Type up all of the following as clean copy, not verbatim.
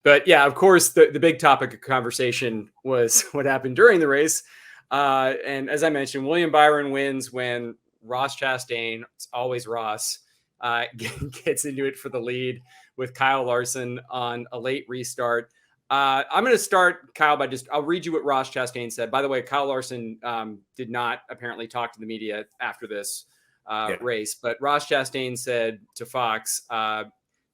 But yeah, of course, the big topic of conversation was what happened during the race. And as I mentioned, William Byron wins when Ross Chastain, it's always Ross, gets into it for the lead with Kyle Larson on a late restart. I'm going to start, Kyle, by I'll read you what Ross Chastain said. By the way, Kyle Larson did not apparently talk to the media after this race, but Ross Chastain said to Fox,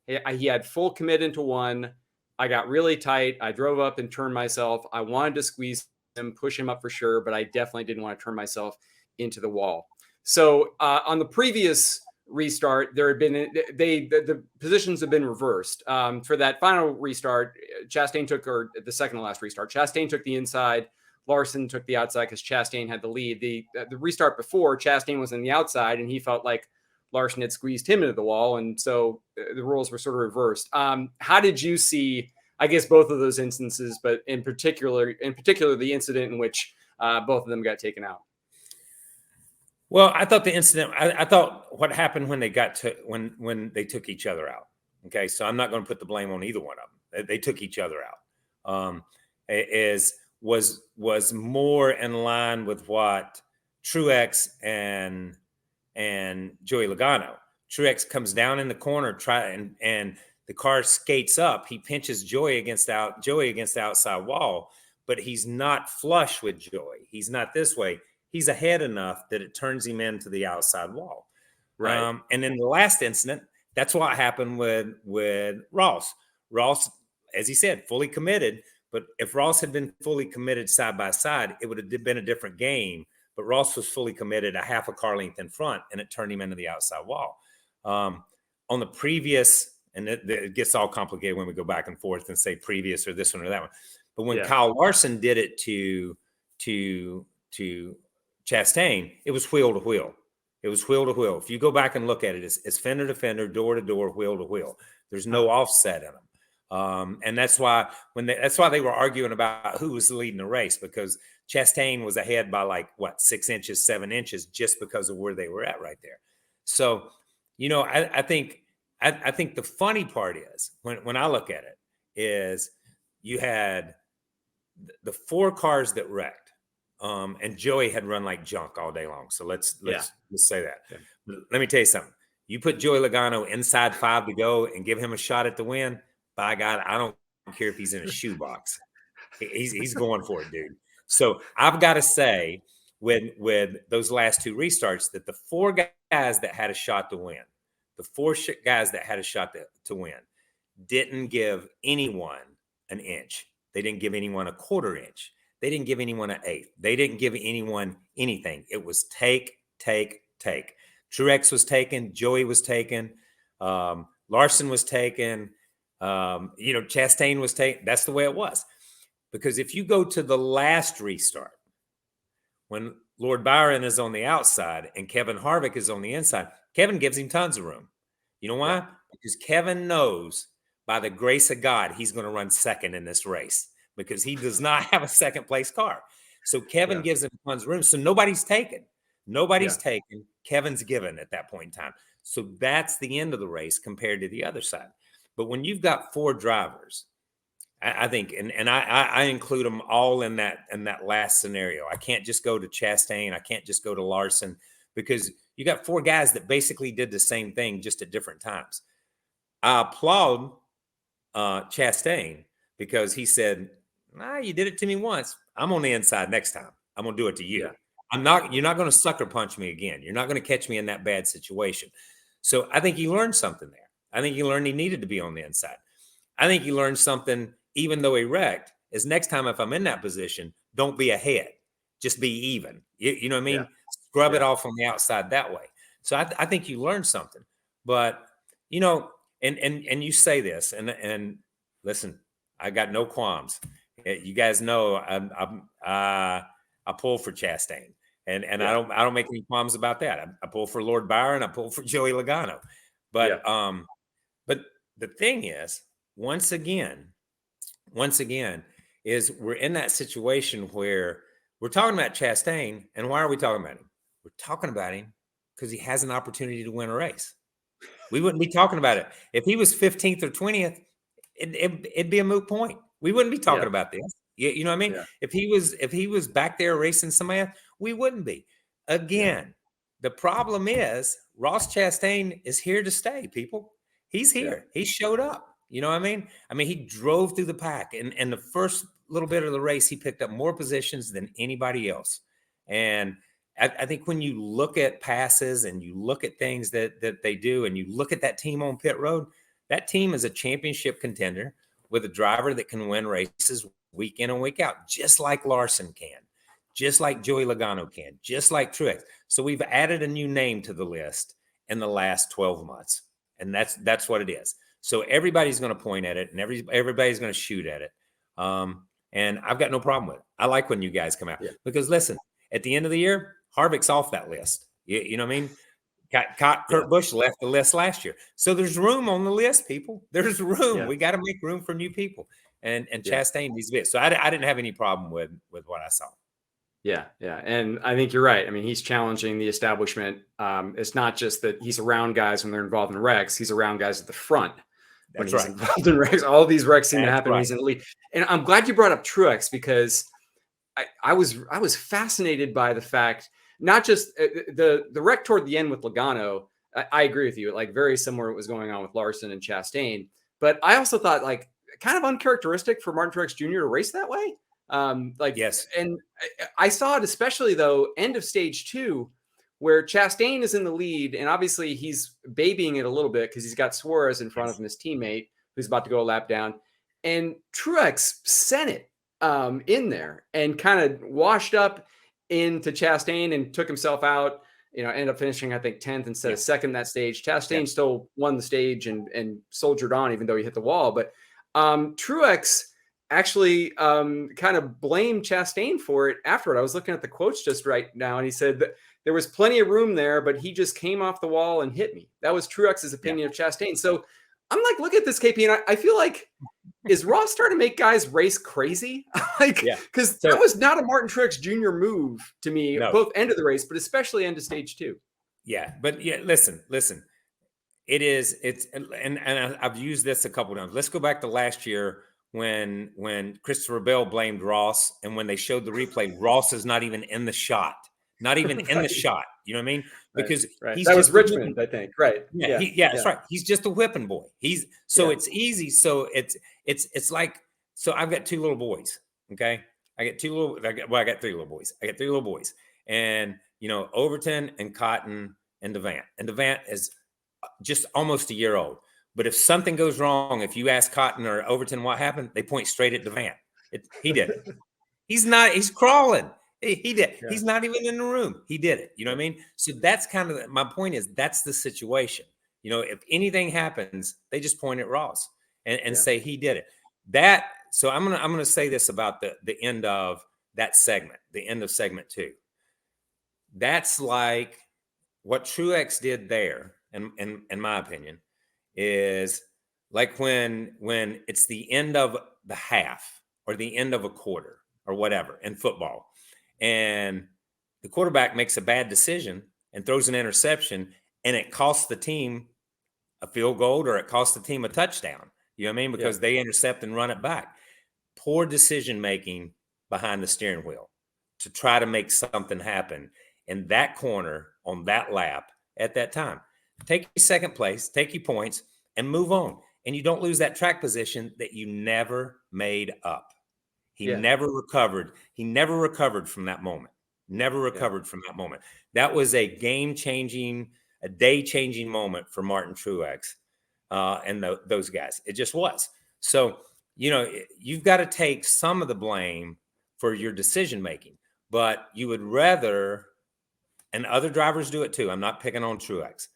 he had full commit into one. I got really tight. I drove up and turned myself. I wanted to squeeze him, push him up for sure, but I definitely didn't want to turn myself into the wall. So on the previous restart, there had been the positions have been reversed. For that final restart, Chastain took, or the second to last restart, Chastain took the inside. Larson took the outside because Chastain had the lead. The restart before, Chastain was on the outside, and he felt like Larson had squeezed him into the wall, and so the rules were sort of reversed. How did you see, I guess, both of those instances, but in particular, the incident in which both of them got taken out? Well, I thought the incident, I thought what happened when they got to when they took each other out. Okay, so I'm not going to put the blame on either one of them. They took each other out. Was more in line with what Truex and Joey Logano. Truex comes down in the corner, and the car skates up. He pinches Joey against the outside wall, but he's not flush with Joey. He's not this way. He's ahead enough that it turns him into the outside wall. Right. And in the last incident, that's what happened with Ross. Ross, as he said, fully committed. But if Ross had been fully committed side by side, it would have been a different game. But Ross was fully committed a half a car length in front, and it turned him into the outside wall. On the previous, and it gets all complicated when we go back and forth and say previous or this one or that one. But when Kyle Larson did it to Chastain, it was wheel to wheel. It was wheel to wheel. If you go back and look at it, it's fender to fender, door to door, wheel to wheel. There's no offset in them. And that's why they were arguing about who was leading the race, because Chastain was ahead by 6 inches, 7 inches, just because of where they were at right there. So, I think the funny part is when I look at it is you had the 4 cars that wrecked, and Joey had run like junk all day long. So let's say that. Yeah. Let me tell you something. You put Joey Logano inside 5 to go and give him a shot at the win. By God, I don't care if he's in a shoebox. He's going for it, dude. So I've got to say, with those last 2 restarts, that the 4 guys that had a shot to win, didn't give anyone an inch. They didn't give anyone a quarter inch. They didn't give anyone an eighth. They didn't give anyone anything. It was take. Truex was taken. Joey was taken. Larson was taken. Chastain was taken. That's the way it was. Because if you go to the last restart, when Lord Byron is on the outside and Kevin Harvick is on the inside, Kevin gives him tons of room. You know why? Yeah. Because Kevin knows, by the grace of God, he's going to run second in this race, because he does not have a second place car. So Kevin gives him tons of room. So nobody's taken. Taken. Kevin's given at that point in time. So that's the end of the race compared to the other side. But when you've got 4 drivers, I think, and I include them all in that last scenario. I can't just go to Chastain. I can't just go to Larson, because you got 4 guys that basically did the same thing, just at different times. I applaud Chastain, because he said, you did it to me once. I'm on the inside next time. I'm going to do it to you. Yeah. You're not going to sucker punch me again. You're not going to catch me in that bad situation. So I think he learned something there. I think he learned he needed to be on the inside. I think he learned something, even though he wrecked, is next time if I'm in that position, don't be ahead. Just be even. You know what I mean? Yeah. Scrub it off on the outside that way. So I think you learned something. But, and you say this, and listen, I got no qualms. You guys know I pull for Chastain. And I don't make any qualms about that. I pull for Lord Byron. I pull for Joey Logano. But but the thing is, once again, is we're in that situation where we're talking about Chastain. And why are we talking about him? We're talking about him because he has an opportunity to win a race. We wouldn't be talking about it if he was 15th or 20th. it'd be a moot point. We wouldn't be talking Yeah. about this. You know what I mean? Yeah. If he was back there racing somebody else, we wouldn't be. Again, the problem is Ross Chastain is here to stay, people. He's here. He showed up. You know what I mean? I mean, he drove through the pack, and the first little bit of the race, he picked up more positions than anybody else. And I think when you look at passes and you look at things that they do, and you look at that team on pit road, that team is a championship contender with a driver that can win races week in and week out, just like Larson can, just like Joey Logano can, just like Truex. So we've added a new name to the list in the last 12 months, and that's what it is. So everybody's going to point at it, and everybody's going to shoot at it. And I've got no problem with it. I like when you guys come out because listen, at the end of the year, Harvick's off that list. You know what I mean? Kurt Busch left the list last year. So there's room on the list, people. There's room. We got to make room for new people. And Chastain needs to be it. So I didn't have any problem with what I saw. Yeah. Yeah. And I think you're right. I mean, he's challenging the establishment. It's not just that he's around guys when they're involved in wrecks. He's around guys at the front. When he's involved in wrecks. All these wrecks seem to happen when he's in the lead. And I'm glad you brought up Truex because I was fascinated by the fact, not just the wreck toward the end with Logano. I agree with you. Like very similar to what was going on with Larson and Chastain. But I also thought like kind of uncharacteristic for Martin Truex Jr. to race that way. Yes. And I saw it especially though, end of stage 2, where Chastain is in the lead. And obviously he's babying it a little bit because he's got Suarez in front of him, his teammate, who's about to go a lap down. And Truex sent it in there and kind of washed up into Chastain and took himself out, ended up finishing, I think, 10th instead of second that stage. Chastain still won the stage and soldiered on, even though he hit the wall. But Truex actually kind of blamed Chastain for it afterward. I was looking at the quotes just right now, and he said that there was plenty of room there, but he just came off the wall and hit me. That was Truex's opinion of Chastain. So I'm like, look at this, KP, and I feel like, is Ross starting to make guys race crazy? Because that was not a Martin Truex Jr. move to me, both end of the race, but especially end of stage 2. Yeah, but listen. And I've used this a couple of times. Let's go back to last year when Christopher Bell blamed Ross, and when they showed the replay, Ross is not even in the shot. Not even in the shot. You know what I mean? Because that was Richmond, I think. Right. Yeah, that's right. He's just a whipping boy. It's easy. So it's like, so I've got 2 little boys. Okay. I got 3 little boys. I got 3 little boys. And Overton and Cotton and Devant. And Devant is just almost a year old. But if something goes wrong, if you ask Cotton or Overton what happened, they point straight at Devant. He did it. He's crawling. He did. Yeah. He's not even in the room. He did it. You know what I mean? So that's kind of my point is that's the situation. If anything happens, they just point at Ross and say he did it. So I'm gonna say this about the end of that segment, the end of segment 2. That's like what Truex did there, and in my opinion, is like when it's the end of the half or the end of a quarter or whatever in football. And the quarterback makes a bad decision and throws an interception, and it costs the team a field goal or it costs the team a touchdown. You know what I mean? Because they intercept and run it back. Poor decision-making behind the steering wheel to try to make something happen in that corner on that lap at that time. Take your second place, take your points, and move on. And you don't lose that track position that you never made up. He never recovered. He never recovered from that moment. Never recovered from that moment. That was a game-changing, a day-changing moment for Martin Truex and those guys. It just was. So, you've got to take some of the blame for your decision-making, but you would rather, and other drivers do it too. I'm not picking on Truex.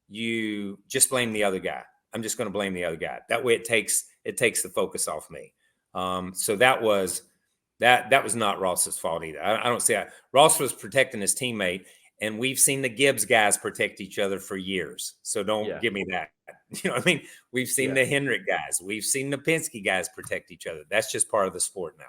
You just blame the other guy. I'm just going to blame the other guy. That way it takes the focus off me. So that was not Ross's fault either. I don't see that. Ross was protecting his teammate, and we've seen the Gibbs guys protect each other for years. So don't give me that. You know what I mean? We've seen the Hendrick guys. We've seen the Penske guys protect each other. That's just part of the sport now.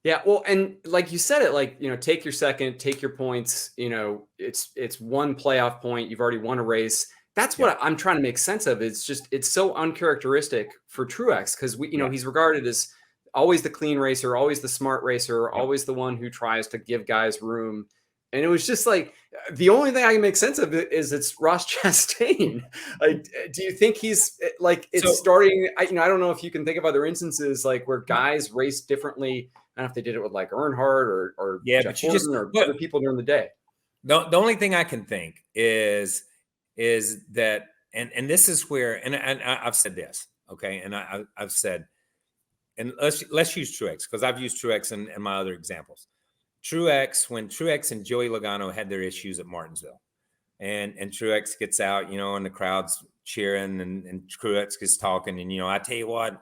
Yeah. Well, and like you said it, take your second, take your points, it's one playoff point. You've already won a race. That's Yeah. what I'm trying to make sense of. It's so uncharacteristic for Truex because he's regarded as always the clean racer, always the smart racer, Yep. always the one who tries to give guys room. And it was just like the only thing I can make sense of it is it's Ross Chastain. Like, do you think he's like it's starting? I don't know if you can think of other instances like where guys race differently. I don't know if they did it with like Earnhardt or Yeah, Jeff but you Gordon or other people during the day. The only thing I can think is that, and this is where, and I've said this, okay, and I've said, and let's use Truex because I've used Truex in my other examples. When Truex and Joey Logano had their issues at Martinsville, and Truex gets out, and the crowd's cheering, and Truex gets talking, and I tell you what,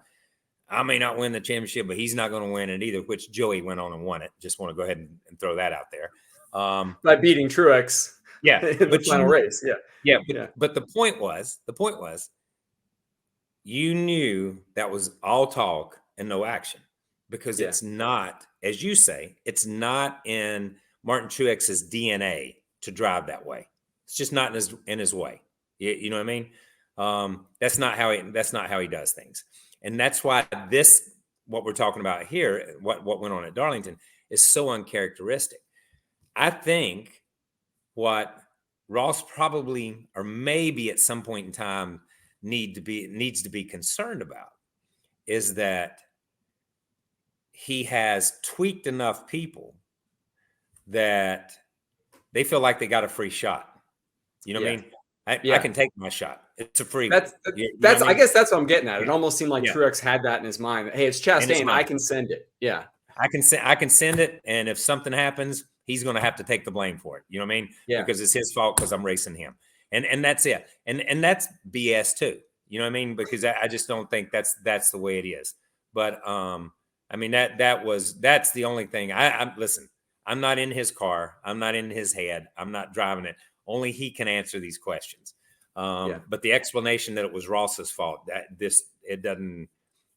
I may not win the championship, but he's not going to win it either. Which Joey went on and won it. Just want to go ahead and throw that out there. By beating Truex, yeah, in the final race, but the point was, you knew that was all talk and no action because it's not, as you say, it's not in Martin Truex's DNA to drive that way. It's just not in his way. You know what I mean? That's not how he does things, and that's why what we're talking about here, what went on at Darlington, is so uncharacteristic. I think what Ross probably, or maybe at some point in time, needs to be concerned about is that he has tweaked enough people that they feel like they got a free shot. You know what I mean? I can take my shot. It's a free one. I guess that's what I'm getting at. It almost seemed like Truex had that in his mind. Hey, it's Chastain. I can send it. Yeah. I can send it. And if something happens, he's going to have to take the blame for it. You know what I mean? Yeah. Because it's his fault because I'm racing him. And that's it. And that's BS too. You know what I mean? Because I just don't think that's the way it is. But I mean, that's the only thing. Listen, I'm not in his car. I'm not in his head. I'm not driving it. Only he can answer these questions. But the explanation that it was Ross's fault, it doesn't.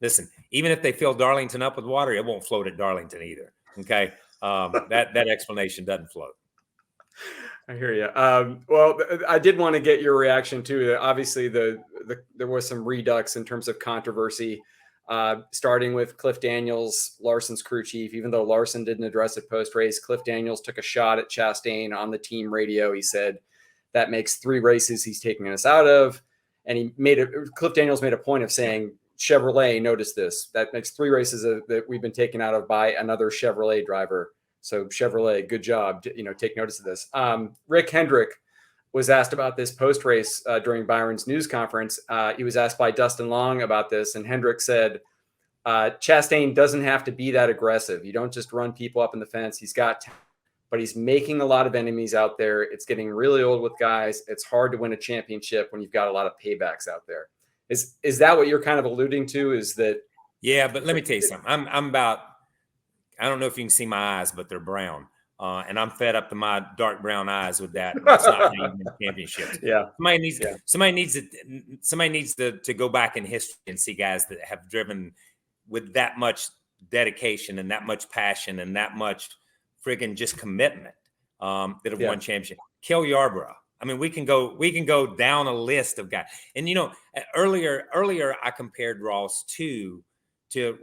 Listen, even if they fill Darlington up with water, it won't float at Darlington either. Okay, that explanation doesn't float. I hear you. Well, I did want to get your reaction too. Obviously, there was some redux in terms of controversy, starting with Cliff Daniels, Larson's crew chief. Even though Larson didn't address it post race, Cliff Daniels took a shot at Chastain on the team radio. He said that makes 3 races he's taking us out of, and Cliff Daniels made a point of saying, Chevrolet, notice this. That makes 3 races that we've been taken out of by another Chevrolet driver. So Chevrolet, good job. Take notice of this. Rick Hendrick was asked about this post-race during Byron's news conference. He was asked by Dustin Long about this, and Hendrick said, Chastain doesn't have to be that aggressive. You don't just run people up in the fence. He's got but he's making a lot of enemies out there. It's getting really old with guys. It's hard to win a championship when you've got a lot of paybacks out there. Is that what you're kind of alluding to? Is that? Yeah, but let me tell you something. I'm about, I don't know if you can see my eyes, but they're brown. And I'm fed up to my dark brown eyes with that. That's not how you win championships. Yeah. Somebody needs to go back in history and see guys that have driven with that much dedication and that much passion and that much friggin' just commitment that have won championship. Cale Yarborough. I mean, we can go down a list of guys. And earlier I compared Ross to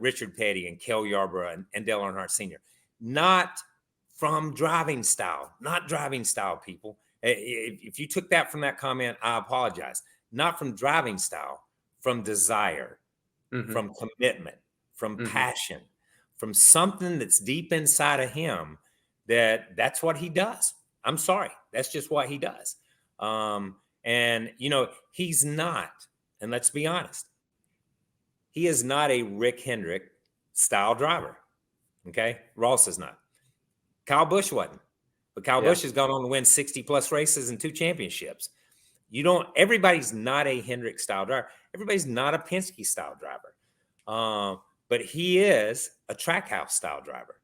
Richard Petty and Cale Yarborough and Dale Earnhardt Sr. Not from driving style, people. If you took that from that comment, I apologize. Not from driving style, from desire, from commitment, from passion, from something that's deep inside of him that's what he does. I'm sorry. That's just what he does. And he's not, and let's be honest, he is not a Rick Hendrick style driver. Okay. Ross is not. Kyle Busch wasn't, but Kyle Busch has gone on to win 60 plus races and 2 championships. Everybody's not a Hendrick style driver. Everybody's not a Penske style driver. But he is a Trackhouse style driver.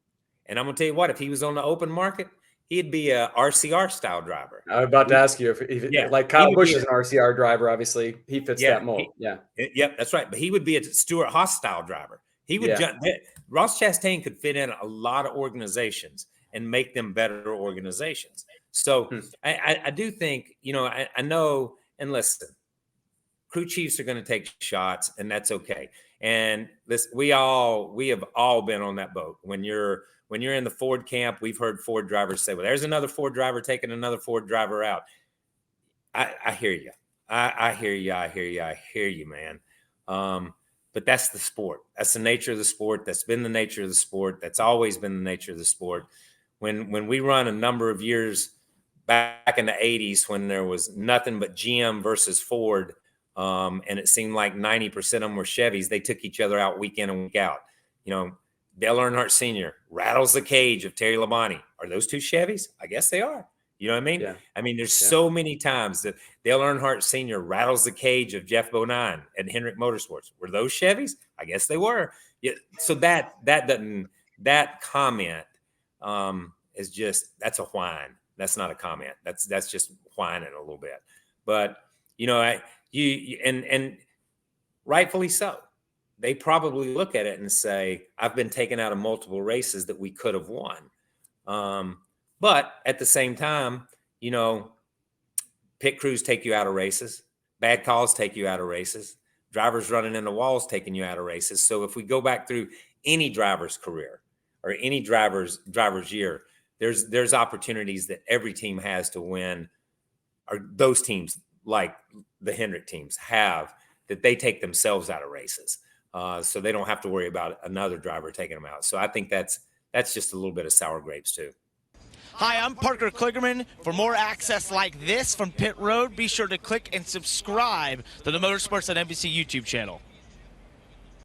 And I'm going to tell you what, if he was on the open market, he'd be a RCR style driver. I was about to ask you if like Kyle Busch is an RCR driver, obviously he fits that mold. Yep, that's right. But he would be a Stuart Haas style driver. He would Ross Chastain could fit in a lot of organizations and make them better organizations. So I do think, I know And listen, crew chiefs are going to take shots, and that's okay. And this, we have all been on that boat. When you're in the Ford camp, we've heard Ford drivers say, well, there's another Ford driver taking another Ford driver out. I hear you. I hear you. I hear you, man. But that's the sport. That's the nature of the sport. That's been the nature of the sport. That's always been the nature of the sport. When we run a number of years back in the 80s, when there was nothing but GM versus Ford, and it seemed like 90% of them were Chevys, they took each other out week in and week out. Dale Earnhardt Sr. rattles the cage of Terry Labonte. Are those two Chevys? I guess they are. You know what I mean? Yeah. I mean, there's so many times that Dale Earnhardt Sr. rattles the cage of Jeff Bonine at Hendrick Motorsports. Were those Chevys? I guess they were. Yeah. So that comment is just, that's a whine. That's not a comment. That's just whining a little bit. But and rightfully so. They probably look at it and say, I've been taken out of multiple races that we could have won. But at the same time, pit crews take you out of races. Bad calls take you out of races. Drivers running into walls taking you out of races. So if we go back through any driver's career or any driver's year, there's opportunities that every team has to win, or those teams like the Hendrick teams have, that they take themselves out of races. So they don't have to worry about another driver taking them out. So I think that's just a little bit of sour grapes too. Hi, I'm Parker Kligerman. For more access like this from Pit Road, be sure to click and subscribe to the Motorsports on NBC YouTube channel.